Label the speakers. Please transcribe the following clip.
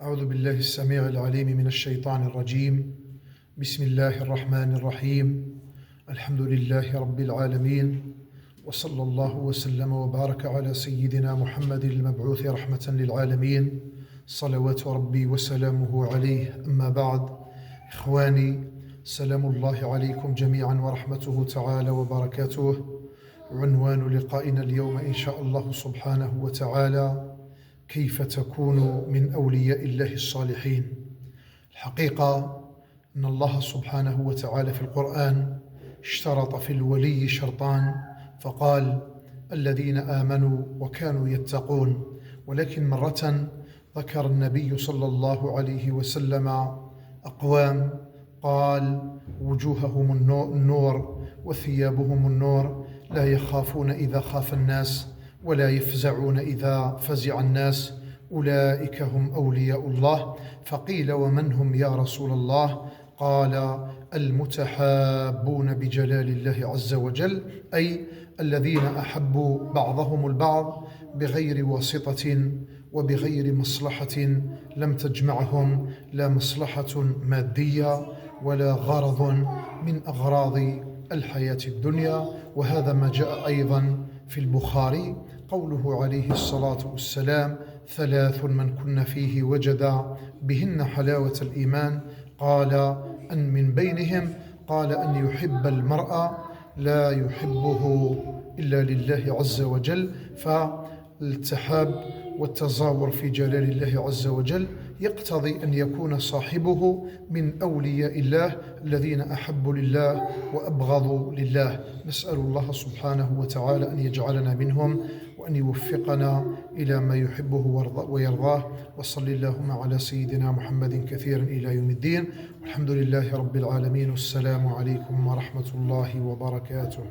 Speaker 1: أعوذ بالله السميع العليم من الشيطان الرجيم. بسم الله الرحمن الرحيم. الحمد لله رب العالمين، وصلى الله وسلم وبارك على سيدنا محمد المبعوث رحمة للعالمين، صلوات ربي وسلامه عليه. أما بعد، إخواني، سلام الله عليكم جميعا ورحمته تعالى وبركاته. عنوان لقائنا اليوم إن شاء الله سبحانه وتعالى: كيف تكون من أولياء الله الصالحين؟ الحقيقة أن الله سبحانه وتعالى في القرآن اشترط في الولي شرطان، فقال: الذين آمنوا وكانوا يتقون. ولكن مرة ذكر النبي صلى الله عليه وسلم أقوام، قال: وجوههم النور وثيابهم النور، لا يخافون إذا خاف الناس ولا يفزعون إذا فزع الناس، أولئك هم أولياء الله. فقيل: ومن هم يا رسول الله؟ قال: المتحابون بجلال الله عز وجل، أي الذين أحبوا بعضهم البعض بغير واسطة وبغير مصلحة لم تجمعهم لا مصلحة مادية ولا غرض من أغراض الحياة الدنيا. وهذا ما جاء أيضا في البخاري، قوله عليه الصلاة والسلام: ثلاث من كن فيه وجد بهن حلاوة الإيمان. قال: أن من بينهم، قال: أن يحب المرء لا يحبه إلا لله عز وجل. فالتحاب والتزاور في جلال الله عز وجل يقتضي أن يكون صاحبه من أولياء الله الذين أحبوا لله وأبغضوا لله. نسأل الله سبحانه وتعالى أن يجعلنا منهم وأن يوفقنا إلى ما يحبه ويرضاه. وصل اللهم على سيدنا محمد كثيرا إلى يوم الدين، والحمد لله رب العالمين. والسلام عليكم ورحمة الله وبركاته.